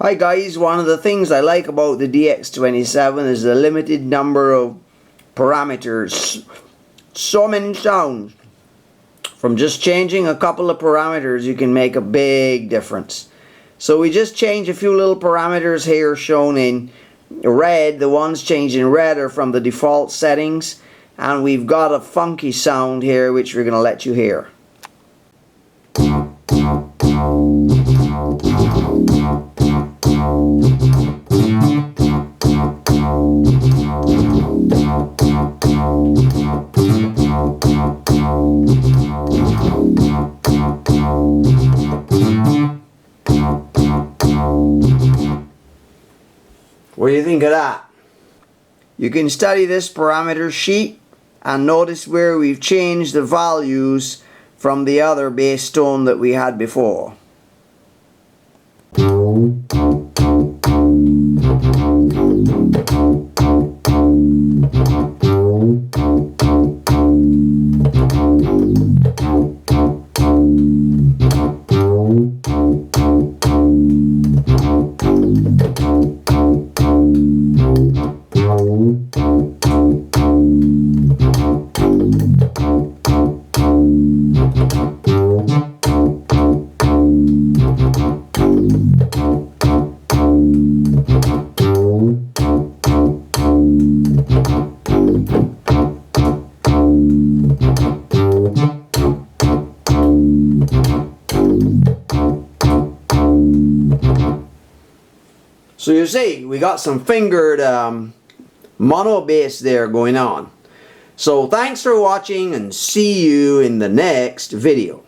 Hi guys, one of the things I like about the DX27 is the limited number of parameters. So many sounds. From just changing a couple of parameters you can make a big difference. So we just change a few little parameters here shown in red. The ones changed in red are from the default settings, and we've got a funky sound here which we're going to let you hear. What do you think of that? You can study this parameter sheet and notice where we've changed the values from the other bass tone that we had before. So you see, we got some fingered mono bass there going on. So thanks for watching, and see you in the next video.